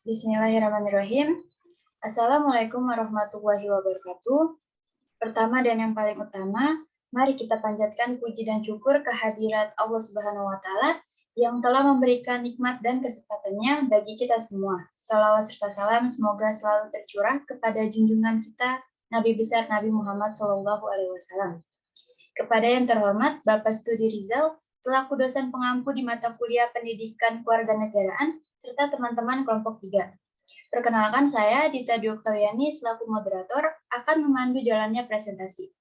Bismillahirrahmanirrahim. Assalamualaikum warahmatullahi wabarakatuh. Pertama dan yang paling utama, mari kita panjatkan puji dan syukur kehadirat Allah Subhanahu wa Ta'ala yang telah memberikan nikmat dan kesempatannya bagi kita semua. Salawat serta salam semoga selalu tercurah kepada junjungan kita Nabi besar Nabi Muhammad SAW. Kepada yang terhormat Bapak Studi Rizal, selaku dosen pengampu di mata kuliah Pendidikan Kewarganegaraan, serta teman-teman kelompok 3. Perkenalkan saya, Dita Dwi Oktaviani, selaku moderator, akan memandu jalannya presentasi.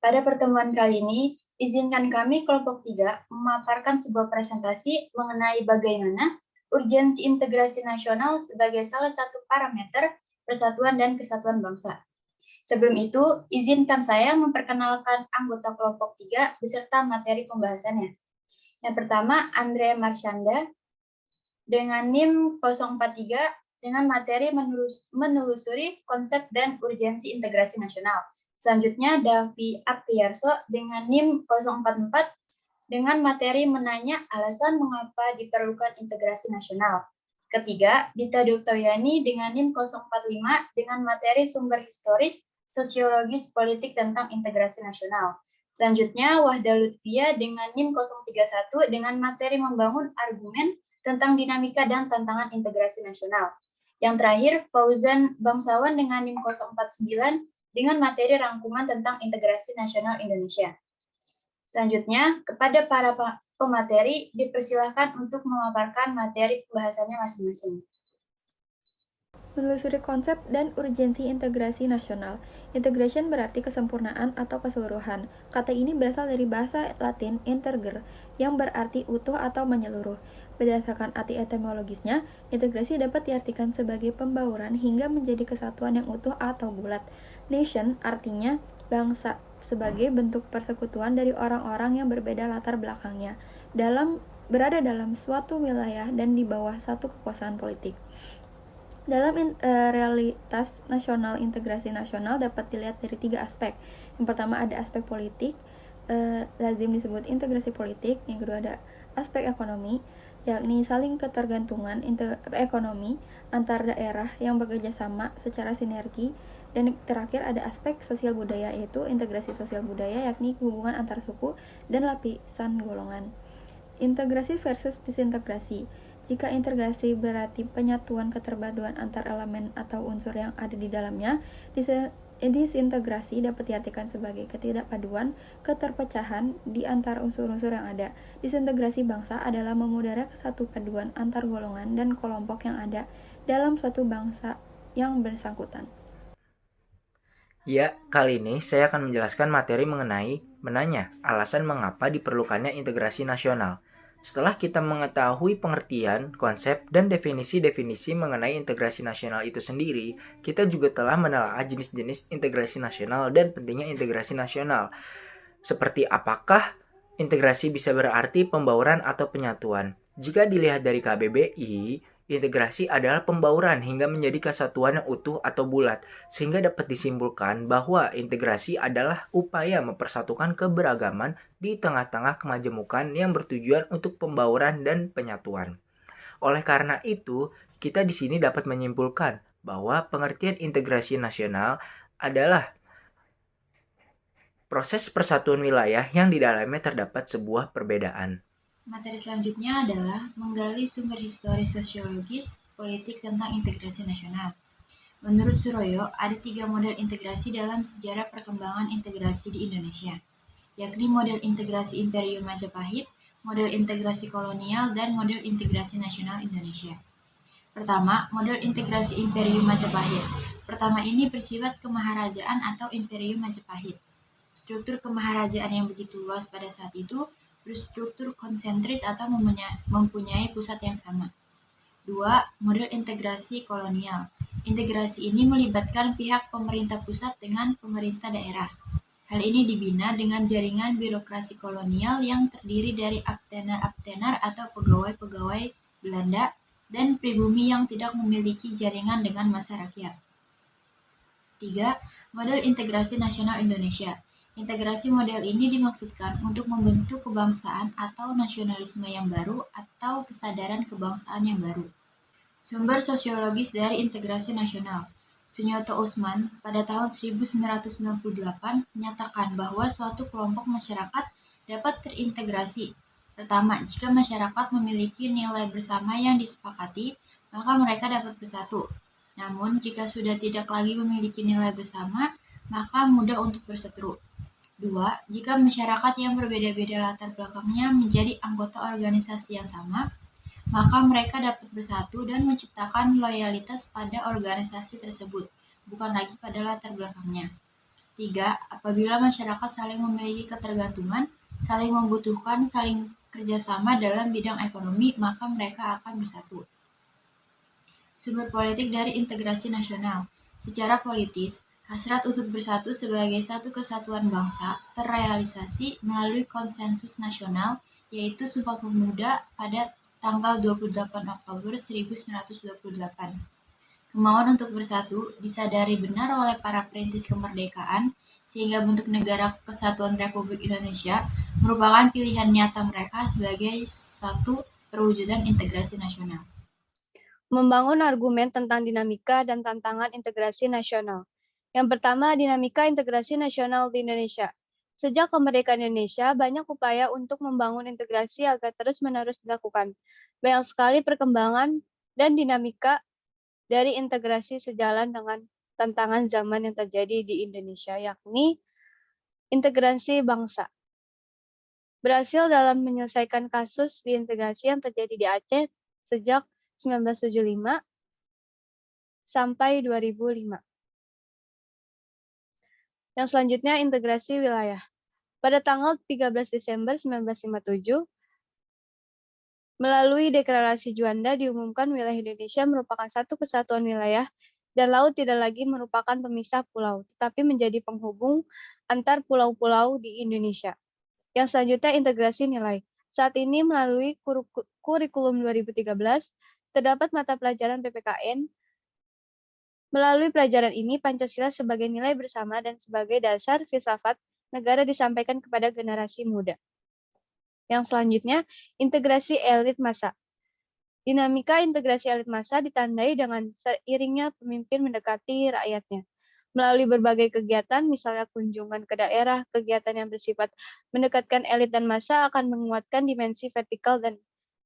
Pada pertemuan kali ini, izinkan kami kelompok 3 memaparkan sebuah presentasi mengenai bagaimana urgensi integrasi nasional sebagai salah satu parameter persatuan dan kesatuan bangsa. Sebelum itu, izinkan saya memperkenalkan anggota kelompok 3 beserta materi pembahasannya. Yang pertama, Andre Marsyanda dengan NIM 043 dengan materi menelusuri konsep dan urgensi integrasi nasional. Selanjutnya, Davi Apriyarso dengan NIM 044 dengan materi menanya alasan mengapa diperlukan integrasi nasional. Ketiga, Dita Dwi Oktaviani dengan NIM 045 dengan materi sumber historis, sosiologis, politik tentang integrasi nasional. Selanjutnya, Wahda Lutfia dengan NIM 031 dengan materi membangun argumen tentang dinamika dan tantangan integrasi nasional. Yang terakhir, Fauzan Bangsawan dengan NIM 049 dengan materi rangkuman tentang integrasi nasional Indonesia. Selanjutnya, kepada para pemateri, dipersilahkan untuk memaparkan materi pembahasannya masing-masing. Menelusuri konsep dan urgensi integrasi nasional. Integration berarti kesempurnaan atau keseluruhan. Kata ini berasal dari bahasa Latin integer, yang berarti utuh atau menyeluruh. Berdasarkan arti etimologisnya, integrasi dapat diartikan sebagai pembauran hingga menjadi kesatuan yang utuh atau bulat. Nation artinya bangsa, sebagai bentuk persekutuan dari orang-orang yang berbeda latar belakangnya, berada dalam suatu wilayah dan di bawah satu kekuasaan politik. Dalam realitas nasional, integrasi nasional dapat dilihat dari 3 aspek. Yang pertama ada aspek politik, lazim disebut integrasi politik. Yang kedua ada aspek ekonomi, yakni saling ketergantungan ekonomi antar daerah yang bekerja sama secara sinergi. Dan terakhir ada aspek sosial budaya, yaitu integrasi sosial budaya, yakni hubungan antar suku dan lapisan golongan. Integrasi versus disintegrasi. Jika integrasi berarti penyatuan keterpaduan antar elemen atau unsur yang ada di dalamnya, disintegrasi dapat diartikan sebagai ketidakpaduan, keterpecahan di antar unsur-unsur yang ada. Disintegrasi bangsa adalah memudara kesatu paduan antar golongan dan kelompok yang ada dalam suatu bangsa yang bersangkutan. Ya, kali ini saya akan menjelaskan materi mengenai menanya alasan mengapa diperlukannya integrasi nasional. Setelah kita mengetahui pengertian, konsep, dan definisi-definisi mengenai integrasi nasional itu sendiri, kita juga telah menelaah jenis-jenis integrasi nasional dan pentingnya integrasi nasional. Seperti apakah integrasi bisa berarti pembauran atau penyatuan? Jika dilihat dari KBBI, integrasi adalah pembauran hingga menjadi kesatuan yang utuh atau bulat, sehingga dapat disimpulkan bahwa integrasi adalah upaya mempersatukan keberagaman di tengah-tengah kemajemukan yang bertujuan untuk pembauran dan penyatuan. Oleh karena itu, kita di sini dapat menyimpulkan bahwa pengertian integrasi nasional adalah proses persatuan wilayah yang di dalamnya terdapat sebuah perbedaan. Materi selanjutnya adalah menggali sumber historis sosiologis politik tentang integrasi nasional. Menurut Suroyo, ada 3 model integrasi dalam sejarah perkembangan integrasi di Indonesia, yakni model integrasi Imperium Majapahit, model integrasi kolonial, dan model integrasi nasional Indonesia. Pertama, model integrasi Imperium Majapahit. Pertama ini bersifat kemaharajaan atau Imperium Majapahit. Struktur kemaharajaan yang begitu luas pada saat itu berstruktur konsentris atau mempunyai pusat yang sama. 2. Model integrasi kolonial. Integrasi ini melibatkan pihak pemerintah pusat dengan pemerintah daerah. Hal ini dibina dengan jaringan birokrasi kolonial yang terdiri dari abtenar atau pegawai-pegawai Belanda dan pribumi yang tidak memiliki jaringan dengan masyarakat. 3. Model integrasi nasional Indonesia. Integrasi model ini dimaksudkan untuk membentuk kebangsaan atau nasionalisme yang baru atau kesadaran kebangsaan yang baru. Sumber sosiologis dari integrasi nasional. Sunyoto Usman pada tahun 1998 menyatakan bahwa suatu kelompok masyarakat dapat terintegrasi. Pertama, jika masyarakat memiliki nilai bersama yang disepakati, maka mereka dapat bersatu. Namun, jika sudah tidak lagi memiliki nilai bersama, maka mudah untuk berseteru. 2. Jika masyarakat yang berbeda-beda latar belakangnya menjadi anggota organisasi yang sama, maka mereka dapat bersatu dan menciptakan loyalitas pada organisasi tersebut, bukan lagi pada latar belakangnya. 3. Apabila masyarakat saling memiliki ketergantungan, saling membutuhkan, saling kerjasama dalam bidang ekonomi, maka mereka akan bersatu. Sumber politik dari integrasi nasional. Secara politis, hasrat untuk bersatu sebagai satu kesatuan bangsa terrealisasi melalui konsensus nasional, yaitu Sumpah Pemuda pada tanggal 28 Oktober 1928. Kemauan untuk bersatu disadari benar oleh para perintis kemerdekaan, sehingga bentuk Negara Kesatuan Republik Indonesia merupakan pilihan nyata mereka sebagai satu perwujudan integrasi nasional. Membangun argumen tentang dinamika dan tantangan integrasi nasional. Yang pertama, dinamika integrasi nasional di Indonesia. Sejak kemerdekaan Indonesia, banyak upaya untuk membangun integrasi agar terus-menerus dilakukan. Banyak sekali perkembangan dan dinamika dari integrasi sejalan dengan tantangan zaman yang terjadi di Indonesia, yakni integrasi bangsa. Berhasil dalam menyelesaikan kasus diintegrasi yang terjadi di Aceh sejak 1975 sampai 2005. Yang selanjutnya, integrasi wilayah. Pada tanggal 13 Desember 1957, melalui deklarasi Juanda diumumkan wilayah Indonesia merupakan satu kesatuan wilayah dan laut tidak lagi merupakan pemisah pulau, tetapi menjadi penghubung antar pulau-pulau di Indonesia. Yang selanjutnya, integrasi nilai. Saat ini melalui kurikulum 2013, terdapat mata pelajaran PPKN. Melalui pelajaran ini, Pancasila sebagai nilai bersama dan sebagai dasar filsafat negara disampaikan kepada generasi muda. Yang selanjutnya, integrasi elit massa. Dinamika integrasi elit massa ditandai dengan seiringnya pemimpin mendekati rakyatnya. Melalui berbagai kegiatan, misalnya kunjungan ke daerah, kegiatan yang bersifat mendekatkan elit dan massa akan menguatkan dimensi vertikal dan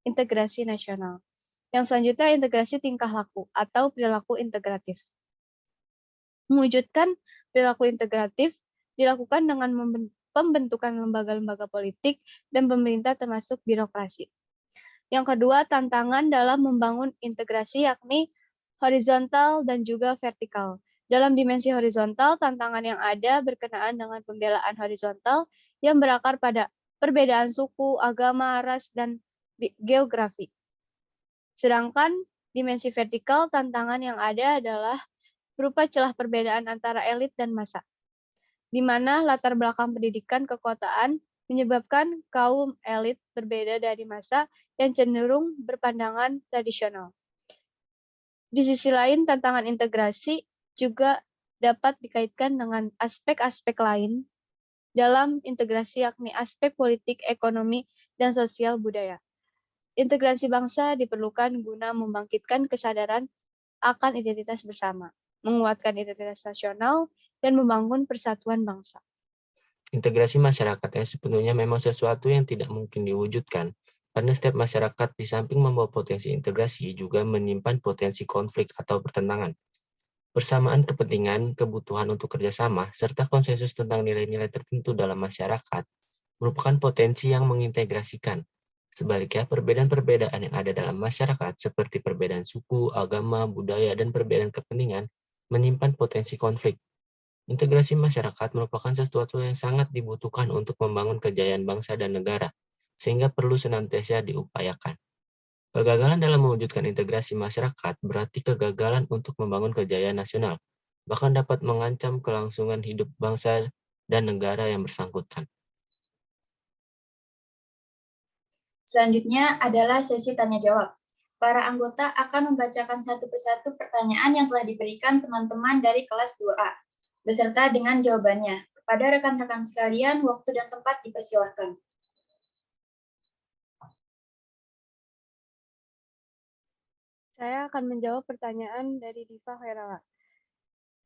integrasi nasional. Yang selanjutnya, integrasi tingkah laku atau perilaku integratif. Mewujudkan perilaku integratif dilakukan dengan pembentukan lembaga-lembaga politik dan pemerintah termasuk birokrasi. Yang kedua, tantangan dalam membangun integrasi yakni horizontal dan juga vertikal. Dalam dimensi horizontal, tantangan yang ada berkenaan dengan pembelaan horizontal yang berakar pada perbedaan suku, agama, ras, dan geografi. Sedangkan dimensi vertikal, tantangan yang ada adalah berupa celah perbedaan antara elit dan massa, di mana latar belakang pendidikan kekuasaan menyebabkan kaum elit berbeda dari massa yang cenderung berpandangan tradisional. Di sisi lain, tantangan integrasi juga dapat dikaitkan dengan aspek-aspek lain dalam integrasi, yakni aspek politik, ekonomi, dan sosial budaya. Integrasi bangsa diperlukan guna membangkitkan kesadaran akan identitas bersama, menguatkan identitas nasional, dan membangun persatuan bangsa. Integrasi masyarakat yang sepenuhnya memang sesuatu yang tidak mungkin diwujudkan, karena setiap masyarakat di samping membawa potensi integrasi juga menyimpan potensi konflik atau pertentangan. Persamaan kepentingan, kebutuhan untuk kerjasama, serta konsensus tentang nilai-nilai tertentu dalam masyarakat merupakan potensi yang mengintegrasikan. Sebaliknya, perbedaan-perbedaan yang ada dalam masyarakat seperti perbedaan suku, agama, budaya, dan perbedaan kepentingan menyimpan potensi konflik. Integrasi masyarakat merupakan sesuatu yang sangat dibutuhkan untuk membangun kejayaan bangsa dan negara, sehingga perlu senantiasa diupayakan. Kegagalan dalam mewujudkan integrasi masyarakat berarti kegagalan untuk membangun kejayaan nasional, bahkan dapat mengancam kelangsungan hidup bangsa dan negara yang bersangkutan. Selanjutnya adalah sesi tanya-jawab. Para anggota akan membacakan satu persatu pertanyaan yang telah diberikan teman-teman dari kelas 2A, beserta dengan jawabannya. Kepada rekan-rekan sekalian, waktu dan tempat dipersilahkan. Saya akan menjawab pertanyaan dari Diva Khairala.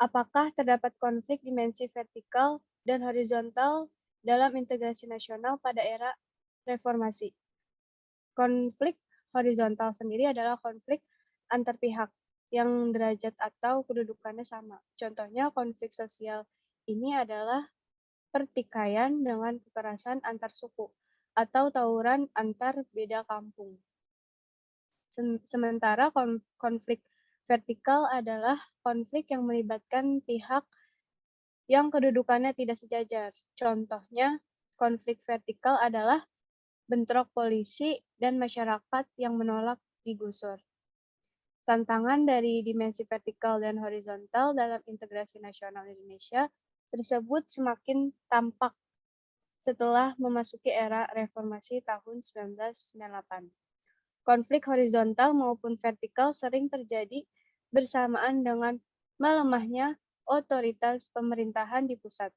Apakah terdapat konflik dimensi vertikal dan horizontal dalam integrasi nasional pada era reformasi? Konflik horizontal sendiri adalah konflik antar pihak yang derajat atau kedudukannya sama. Contohnya konflik sosial ini adalah pertikaian dengan kekerasan antar suku atau tawuran antar beda kampung. Sementara konflik vertikal adalah konflik yang melibatkan pihak yang kedudukannya tidak sejajar. Contohnya, konflik vertikal adalah bentrok polisi dan masyarakat yang menolak digusur. Tantangan dari dimensi vertikal dan horizontal dalam integrasi nasional Indonesia tersebut semakin tampak setelah memasuki era reformasi tahun 1998. Konflik horizontal maupun vertikal sering terjadi bersamaan dengan melemahnya otoritas pemerintahan di pusat.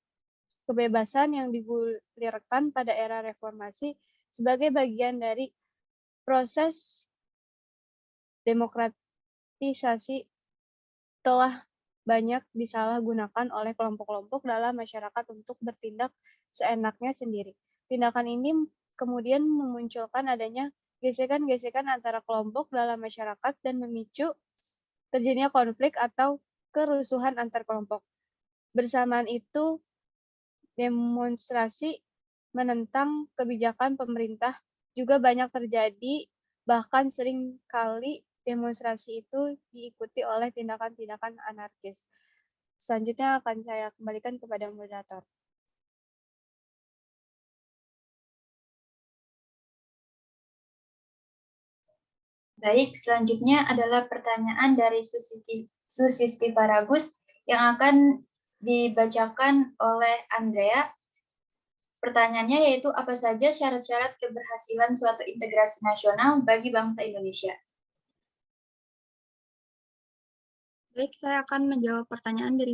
Kebebasan yang digulirkan pada era reformasi sebagai bagian dari proses demokratisasi telah banyak disalahgunakan oleh kelompok-kelompok dalam masyarakat untuk bertindak seenaknya sendiri. Tindakan ini kemudian memunculkan adanya gesekan-gesekan antara kelompok dalam masyarakat dan memicu terjadinya konflik atau kerusuhan antar kelompok. Bersamaan itu, demonstrasi menentang kebijakan pemerintah juga banyak terjadi, bahkan sering kali demonstrasi itu diikuti oleh tindakan-tindakan anarkis. Selanjutnya akan saya kembalikan kepada moderator. Baik, selanjutnya adalah pertanyaan dari Susisti Paragus yang akan dibacakan oleh Andrea. Pertanyaannya yaitu apa saja syarat-syarat keberhasilan suatu integrasi nasional bagi bangsa Indonesia? Baik, saya akan menjawab pertanyaan dari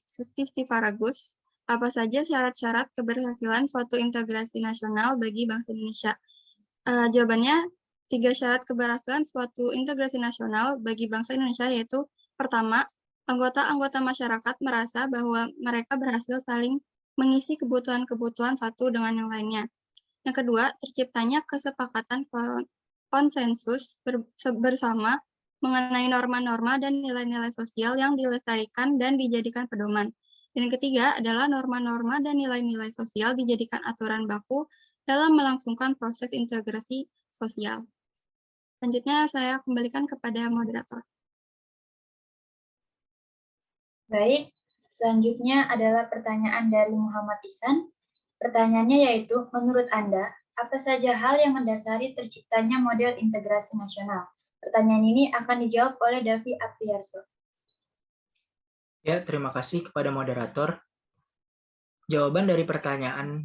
Susti Faragus. Apa saja syarat-syarat keberhasilan suatu integrasi nasional bagi bangsa Indonesia? Jawabannya, 3 syarat keberhasilan suatu integrasi nasional bagi bangsa Indonesia yaitu pertama, anggota-anggota masyarakat merasa bahwa mereka berhasil saling mengisi kebutuhan-kebutuhan satu dengan yang lainnya. Yang kedua, terciptanya kesepakatan konsensus bersama mengenai norma-norma dan nilai-nilai sosial yang dilestarikan dan dijadikan pedoman. Dan yang ketiga adalah norma-norma dan nilai-nilai sosial dijadikan aturan baku dalam melangsungkan proses integrasi sosial. Selanjutnya saya kembalikan kepada moderator. Baik, selanjutnya adalah pertanyaan dari Muhammad Ihsan. Pertanyaannya yaitu, menurut Anda, apa saja hal yang mendasari terciptanya model integrasi nasional? Pertanyaan ini akan dijawab oleh Davi Apriyarso. Ya, terima kasih kepada moderator. Jawaban dari pertanyaan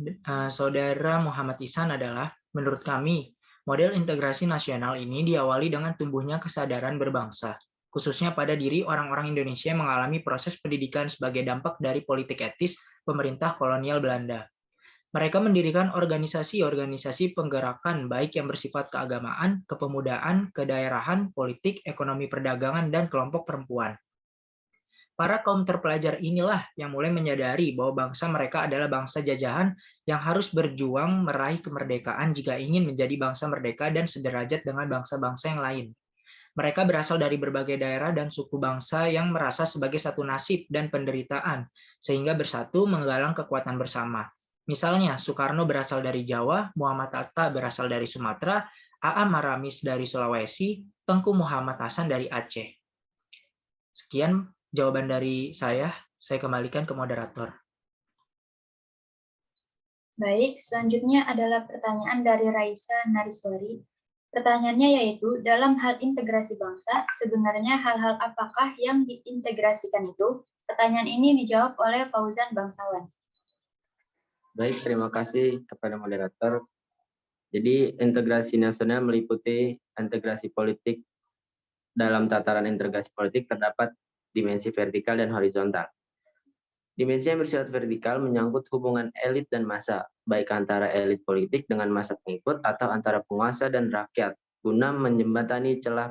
Saudara Muhammad Ihsan adalah, menurut kami, model integrasi nasional ini diawali dengan tumbuhnya kesadaran berbangsa, khususnya pada diri orang-orang Indonesia yang mengalami proses pendidikan sebagai dampak dari politik etis pemerintah kolonial Belanda. Mereka mendirikan organisasi-organisasi penggerakan baik yang bersifat keagamaan, kepemudaan, kedaerahan, politik, ekonomi perdagangan, dan kelompok perempuan. Para kaum terpelajar inilah yang mulai menyadari bahwa bangsa mereka adalah bangsa jajahan yang harus berjuang meraih kemerdekaan jika ingin menjadi bangsa merdeka dan sederajat dengan bangsa-bangsa yang lain. Mereka berasal dari berbagai daerah dan suku bangsa yang merasa sebagai satu nasib dan penderitaan, sehingga bersatu menggalang kekuatan bersama. Misalnya, Soekarno berasal dari Jawa, Muhammad Hatta berasal dari Sumatera, A.A. Maramis dari Sulawesi, Tengku Muhammad Hasan dari Aceh. Sekian jawaban dari saya kembalikan ke moderator. Baik, selanjutnya adalah pertanyaan dari Raisa Nariswari. Pertanyaannya yaitu, dalam hal integrasi bangsa, sebenarnya hal-hal apakah yang diintegrasikan itu? Pertanyaan ini dijawab oleh Fauzan Bangsawan. Baik, terima kasih kepada moderator. Jadi, integrasi nasional meliputi integrasi politik. Dalam tataran integrasi politik terdapat dimensi vertikal dan horizontal. Dimensi yang bersifat vertikal menyangkut hubungan elit dan massa, baik antara elit politik dengan massa pengikut atau antara penguasa dan rakyat, guna menjembatani celah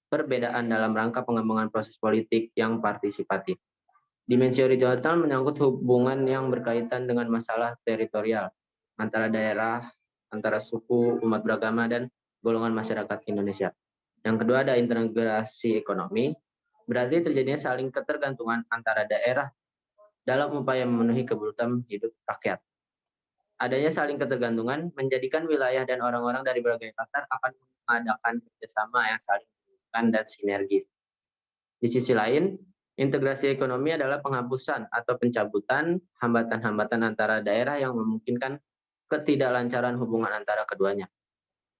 perbedaan dalam rangka pengembangan proses politik yang partisipatif. Dimensi horizontal menyangkut hubungan yang berkaitan dengan masalah teritorial, antara daerah, antara suku, umat beragama, dan golongan masyarakat Indonesia. Yang kedua ada integrasi ekonomi, berarti terjadinya saling ketergantungan antara daerah dalam upaya memenuhi kebutuhan hidup rakyat. Adanya saling ketergantungan menjadikan wilayah dan orang-orang dari berbagai latar akan mengadakan kerjasama yang saling menguntungkan dan sinergis. Di sisi lain, integrasi ekonomi adalah penghapusan atau pencabutan hambatan-hambatan antara daerah yang memungkinkan ketidaklancaran hubungan antara keduanya.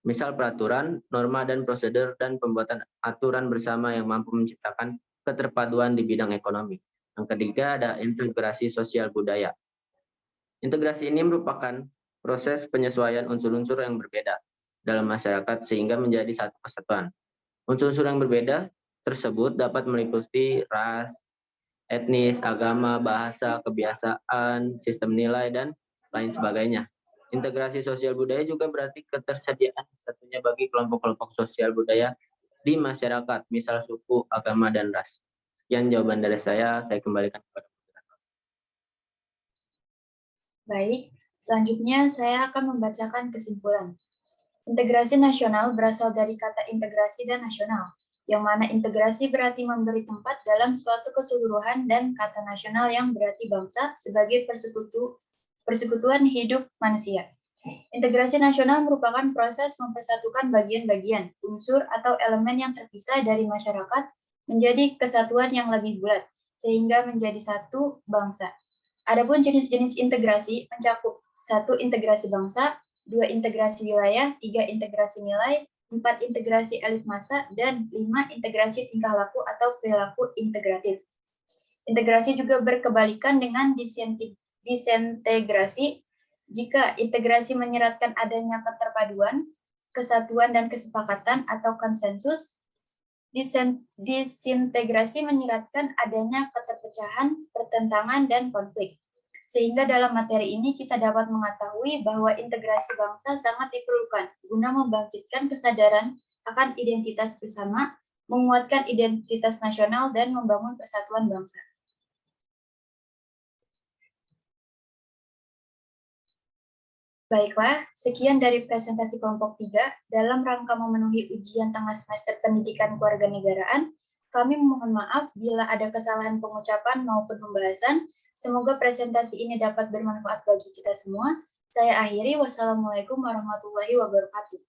Misal peraturan, norma, dan prosedur, dan pembuatan aturan bersama yang mampu menciptakan keterpaduan di bidang ekonomi. Yang ketiga ada integrasi sosial budaya. Integrasi ini merupakan proses penyesuaian unsur-unsur yang berbeda dalam masyarakat sehingga menjadi satu kesatuan. Unsur-unsur yang berbeda tersebut dapat meliputi ras, etnis, agama, bahasa, kebiasaan, sistem nilai, dan lain sebagainya. Integrasi sosial budaya juga berarti ketersediaan satunya bagi kelompok-kelompok sosial budaya di masyarakat, misal suku, agama, dan ras. Sekian jawaban dari saya kembalikan kepada moderator. Baik, selanjutnya saya akan membacakan kesimpulan. Integrasi nasional berasal dari kata integrasi dan nasional, yang mana integrasi berarti memberi tempat dalam suatu keseluruhan dan kata nasional yang berarti bangsa sebagai persekutuan hidup manusia. Integrasi nasional merupakan proses mempersatukan bagian-bagian, unsur atau elemen yang terpisah dari masyarakat menjadi kesatuan yang lebih bulat, sehingga menjadi satu bangsa. Adapun jenis-jenis integrasi mencakup 1. Integrasi bangsa, 2. Integrasi wilayah, 3. Integrasi nilai, 4. Integrasi elit massa, dan 5. Integrasi tingkah laku atau perilaku integratif. Integrasi juga berkebalikan dengan disintegrasi. Jika integrasi menyeratkan adanya keterpaduan, kesatuan, dan kesepakatan atau konsensus, disintegrasi menyeratkan adanya keterpecahan, pertentangan, dan konflik. Sehingga dalam materi ini kita dapat mengetahui bahwa integrasi bangsa sangat diperlukan guna membangkitkan kesadaran akan identitas bersama, menguatkan identitas nasional, dan membangun persatuan bangsa. Baiklah, sekian dari presentasi kelompok 3. Dalam rangka memenuhi ujian tengah semester pendidikan kewarganegaraan, kami mohon maaf bila ada kesalahan pengucapan maupun pembahasan. Semoga presentasi ini dapat bermanfaat bagi kita semua. Saya akhiri, wassalamualaikum warahmatullahi wabarakatuh.